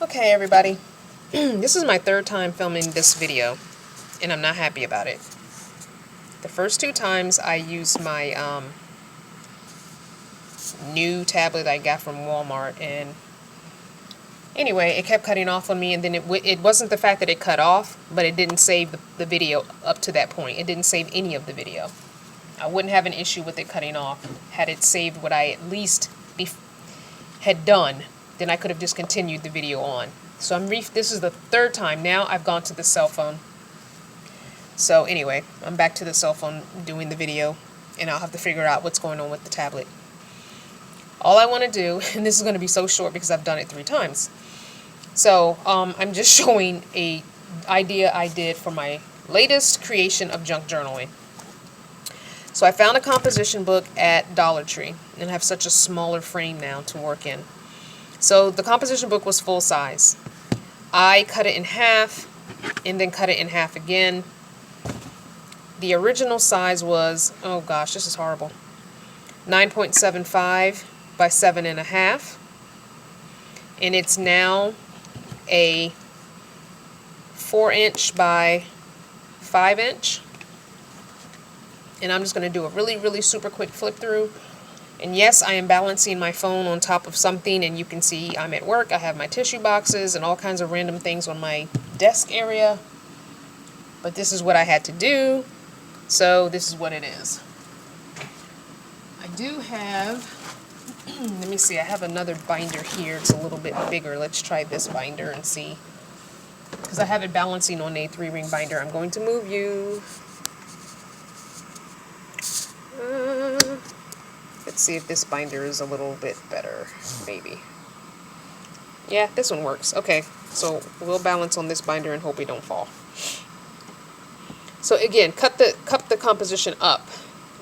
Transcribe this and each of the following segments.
Okay, everybody. This is my third time filming this video, and I'm not happy about it. The first two times I used my new tablet I got from Walmart, and anyway, it kept cutting off on me, and then it wasn't the fact that it cut off, but it didn't save the video up to that point. It didn't save any of the video. I wouldn't have an issue with it cutting off had it saved what I at least had done. Then I could have just continued the video on. So this is the third time now I've gone to the cell phone. So anyway, I'm back to the cell phone doing the video, and I'll have to figure out what's going on with the tablet. All I want to do, and this is going to be so short because I've done it 3 times. So I'm just showing a idea I did for my latest creation of junk journaling. So I found a composition book at Dollar Tree, and I have such a smaller frame now to work in. So the composition book was full size. I cut it in half and then cut it in half again. The original size was, oh gosh, this is horrible, 9.75 by 7.5. And it's now a 4-inch by 5-inch. And I'm just going to do a really super quick flip through. And yes, I am balancing my phone on top of something, and you can see I'm at work. I have my tissue boxes and all kinds of random things on my desk area. But this is what I had to do, so this is what it is. I do have, let me see, I have another binder here. It's a little bit bigger. Let's try this binder and see. Because I have it balancing on a 3-ring binder. I'm going to move you. Let's see if this binder is a little bit better, maybe. Yeah, this one works. Okay, so we'll balance on this binder and hope we don't fall. So again, cut the composition up,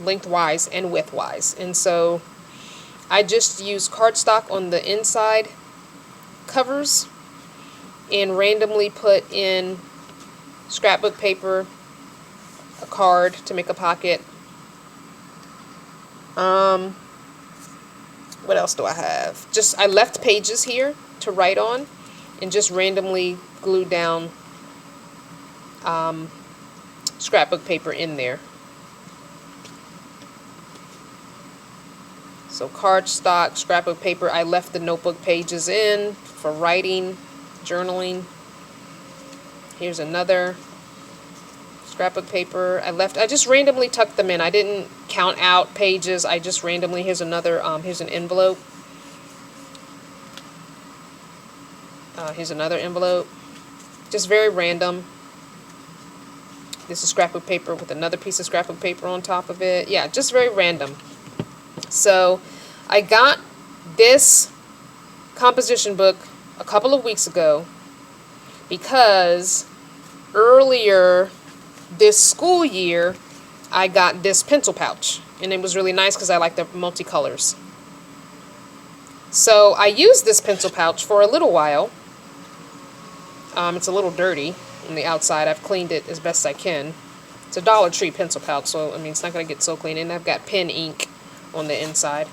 lengthwise and widthwise. And so I just use cardstock on the inside covers and randomly put in scrapbook paper, a card to make a pocket. What else do I have? I left pages here to write on and just randomly glued down scrapbook paper in there. So cardstock, scrapbook paper. I left the notebook pages in for writing, journaling. Here's another scrapbook paper. I just randomly tucked them in. I didn't count out pages. I just randomly, here's another, here's an envelope. Here's another envelope. Just very random. This is scrapbook paper with another piece of scrapbook paper on top of it. Yeah, just very random. So I got this composition book a couple of weeks ago because earlier this school year I got this pencil pouch, and it was really nice because I like the multicolors. So I used this pencil pouch for a little while. It's a little dirty on the outside. I've cleaned it as best I can. It's a Dollar Tree pencil pouch, so I mean it's not going to get so clean, and I've got pen ink on the inside.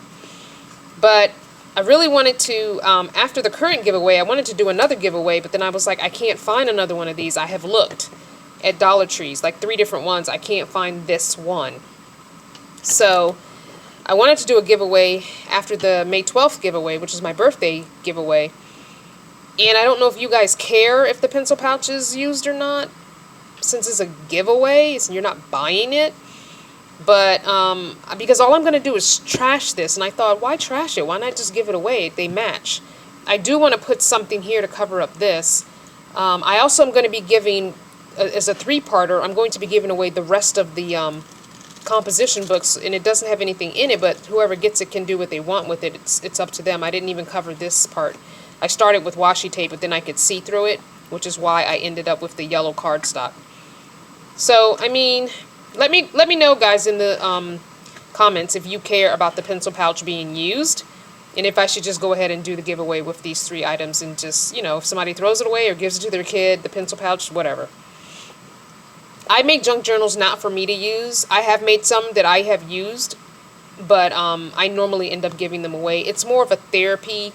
But I really wanted to, after the current giveaway, I wanted to do another giveaway, but then I was like, I can't find another one of these. I have looked at Dollar Trees, like 3 different ones. I can't find this one. So I wanted to do a giveaway after the May 12th giveaway, which is my birthday giveaway. And I don't know if you guys care if the pencil pouch is used or not, since it's a giveaway, so you're not buying it. But because all I'm going to do is trash this, and I thought, why trash it? Why not just give it away? They match. I do want to put something here to cover up this. I also am going to be giving, as a 3-parter, I'm going to be giving away the rest of the composition books, and it doesn't have anything in it, but whoever gets it can do what they want with it. It's up to them. I didn't even cover this part. I started with washi tape, but then I could see through it, which is why I ended up with the yellow cardstock. So, I mean, let me know, guys, in the comments if you care about the pencil pouch being used, and if I should just go ahead and do the giveaway with these 3 items, and just, you know, if somebody throws it away or gives it to their kid, the pencil pouch, whatever. I make junk journals not for me to use. I have made some that I have used, but I normally end up giving them away. It's more of a therapy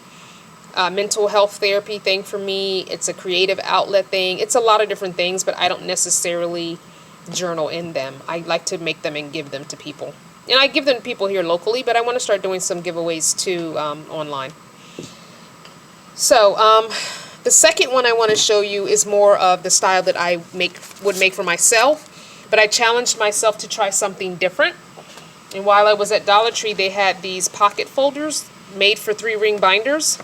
mental health therapy thing for me. It's a creative outlet thing. It's a lot of different things, but I don't necessarily journal in them. I like to make them and give them to people. And I give them to people here locally, but I want to start doing some giveaways too online. So the second one I want to show you is more of the style that I would make for myself, but I challenged myself to try something different. And while I was at Dollar Tree, they had these pocket folders made for 3-ring binders,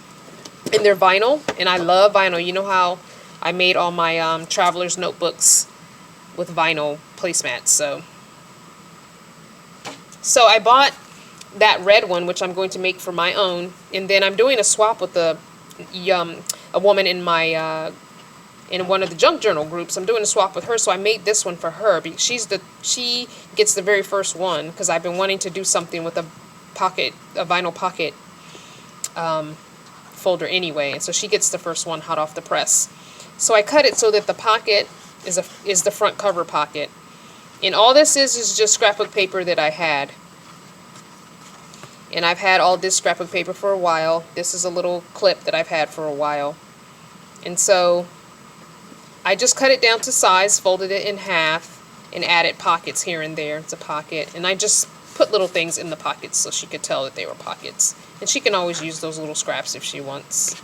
and they're vinyl, and I love vinyl. You know how I made all my traveler's notebooks with vinyl placemats. So I bought that red one, which I'm going to make for my own, and then I'm doing a swap with a woman in my in one of the junk journal groups. I'm doing a swap with her, so I made this one for her because she gets the very first one, because I've been wanting to do something with a vinyl pocket folder anyway, and so she gets the first one hot off the press. So I cut it so that the pocket is the front cover pocket, and all this is just scrapbook paper that I had. And I've had all this scrapbook paper for a while. This is a little clip that I've had for a while. And so I just cut it down to size, folded it in half, and added pockets here and there. It's a pocket. And I just put little things in the pockets so she could tell that they were pockets. And she can always use those little scraps if she wants.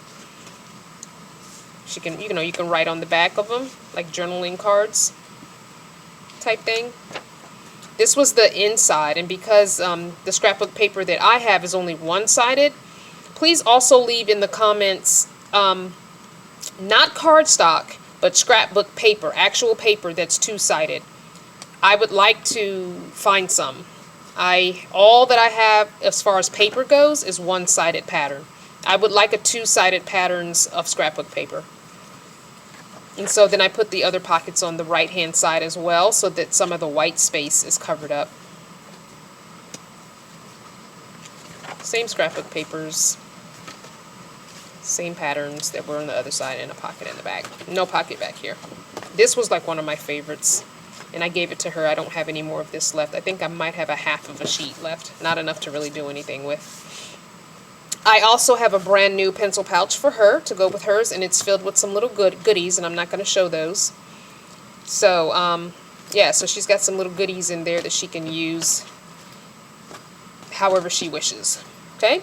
She can, you can write on the back of them, like journaling cards type thing. This was the inside, and because the scrapbook paper that I have is only one-sided, please also leave in the comments, not cardstock, but scrapbook paper, actual paper that's two-sided. I would like to find some. All that I have as far as paper goes is one-sided pattern. I would like a two-sided patterns of scrapbook paper. And so then I put the other pockets on the right-hand side as well, so that some of the white space is covered up. Same scrapbook papers, same patterns that were on the other side, and a pocket in the back. No pocket back here. This was like one of my favorites, and I gave it to her. I don't have any more of this left. I think I might have a half of a sheet left, not enough to really do anything with. I also have a brand new pencil pouch for her to go with hers, and it's filled with some little goodies, and I'm not going to show those. So, yeah, so she's got some little goodies in there that she can use however she wishes. Okay?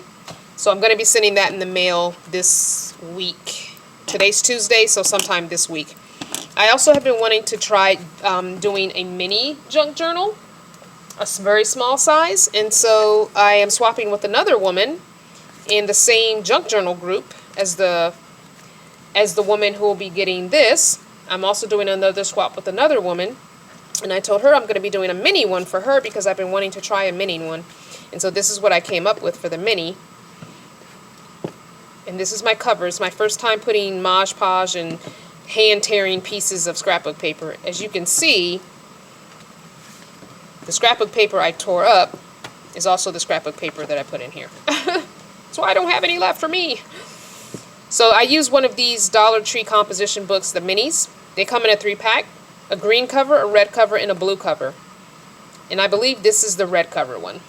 So I'm going to be sending that in the mail this week. Today's Tuesday, so sometime this week. I also have been wanting to try doing a mini junk journal, a very small size, and so I am swapping with another woman in the same junk journal group as the woman who will be getting this. I'm also doing another swap with another woman, and I told her I'm going to be doing a mini one for her because I've been wanting to try a mini one. And so this is what I came up with for the mini. And this is my cover. It's my first time putting Mod Podge and hand tearing pieces of scrapbook paper. As you can see, the scrapbook paper I tore up is also the scrapbook paper that I put in here. So I don't have any left for me. So I use one of these Dollar Tree composition books, the minis. They come in a 3-pack, a green cover, a red cover, and a blue cover. And I believe this is the red cover one.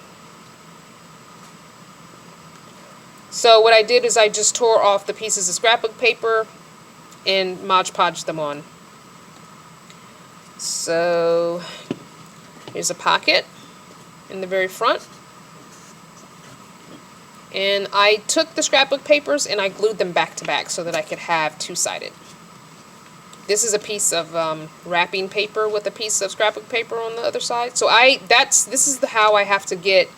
So what I did is I just tore off the pieces of scrapbook paper and Mod Podged them on. So here's a pocket in the very front. And I took the scrapbook papers and I glued them back to back so that I could have two-sided. This is a piece of wrapping paper with a piece of scrapbook paper on the other side. So this is how I have to get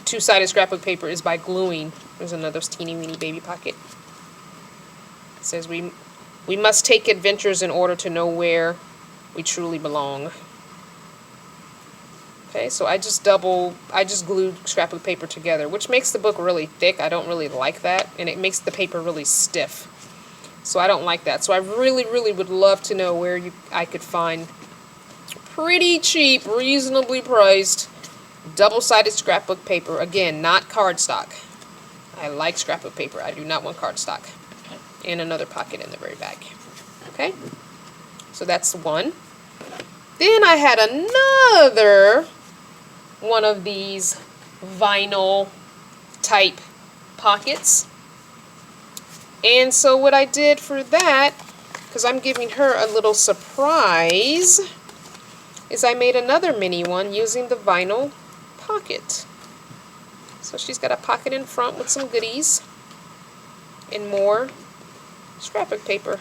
two-sided scrapbook paper, is by gluing. There's another teeny weeny baby pocket. It says we must take adventures in order to know where we truly belong. Okay, so I just glued scrapbook paper together, which makes the book really thick. I don't really like that, and it makes the paper really stiff. So I don't like that. So I really, really would love to know where I could find pretty cheap, reasonably priced, double-sided scrapbook paper. Again, not cardstock. I like scrapbook paper. I do not want cardstock. And another pocket in the very back. Okay, so that's one. Then I had another one of these vinyl type pockets. And so what I did for that, because I'm giving her a little surprise, is I made another mini one using the vinyl pocket. So she's got a pocket in front with some goodies and more scrapbook paper.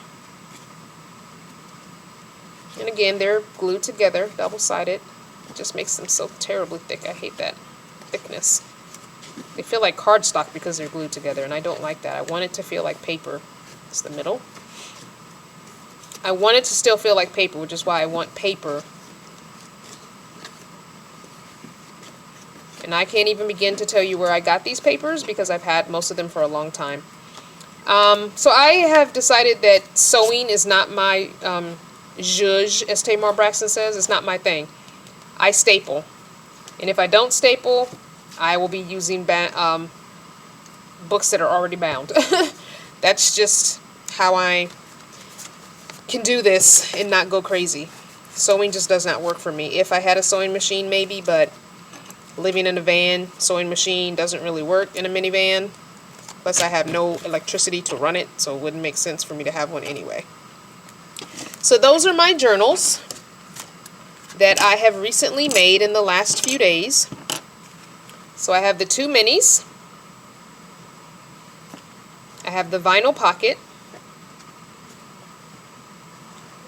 And again, they're glued together, double-sided. It just makes them so terribly thick. I hate that thickness. They feel like cardstock because they're glued together, and I don't like that. I want it to feel like paper. It's the middle. I want it to still feel like paper, which is why I want paper. And I can't even begin to tell you where I got these papers because I've had most of them for a long time. So I have decided that sewing is not my zhuzh, as Tamar Braxton says. It's not my thing. I staple. And if I don't staple, I will be using books that are already bound. That's just how I can do this and not go crazy. Sewing just does not work for me. If I had a sewing machine, maybe, but living in a van, sewing machine doesn't really work in a minivan. Plus, I have no electricity to run it, so it wouldn't make sense for me to have one anyway. So those are my journals that I have recently made in the last few days. So I have the two minis. I have the vinyl pocket.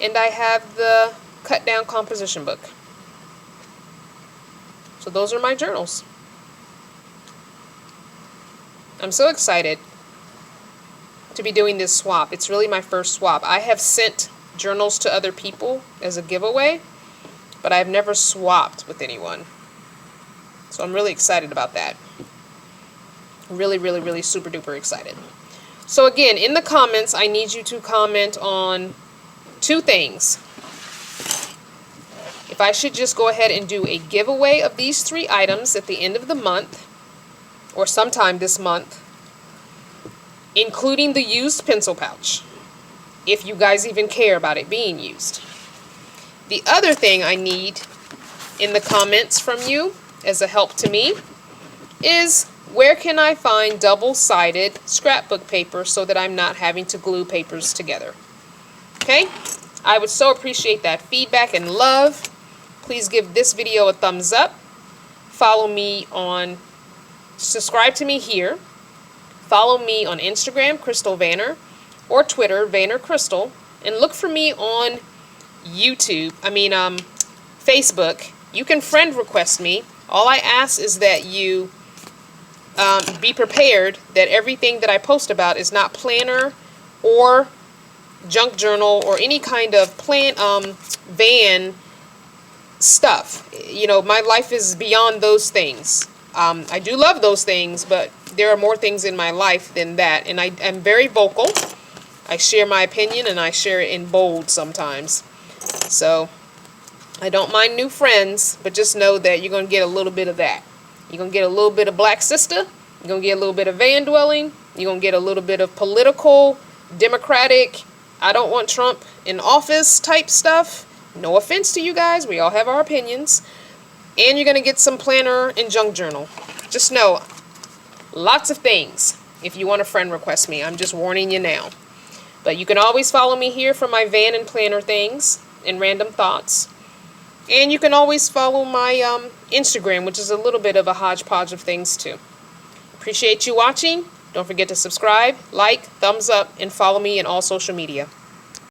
And I have the cut down composition book. So those are my journals. I'm so excited to be doing this swap. It's really my first swap. I have sent journals to other people as a giveaway, but I've never swapped with anyone. So I'm really excited about that. Really, really, really super duper excited. So again, in the comments, I need you to comment on two things. If I should just go ahead and do a giveaway of these 3 items at the end of the month, or sometime this month, including the used pencil pouch, if you guys even care about it being used. The other thing I need in the comments from you as a help to me is where can I find double-sided scrapbook paper so that I'm not having to glue papers together. Okay? I would so appreciate that feedback and love. Please give this video a thumbs up. Follow me on, subscribe to me here. Follow me on Instagram, CrystalVanner, or Twitter, VannerCrystal, and look for me on Facebook. You can friend request me. All I ask is that you be prepared that everything that I post about is not planner or junk journal or any kind of van stuff. You know, my life is beyond those things. I do love those things, but there are more things in my life than that. And I am very vocal. I share my opinion, and I share it in bold sometimes. So I don't mind new friends, but just know that you're going to get a little bit of that. You're going to get a little bit of Black Sister. You're going to get a little bit of van dwelling. You're going to get a little bit of political, Democratic, I don't want Trump in office type stuff. No offense to you guys. We all have our opinions. And you're going to get some planner and junk journal. Just know, lots of things if you want a friend request me. I'm just warning you now. But you can always follow me here for my van and planner things and random thoughts. And you can always follow my Instagram, which is a little bit of a hodgepodge of things too. Appreciate you watching. Don't forget to subscribe, like, thumbs up, and follow me in all social media.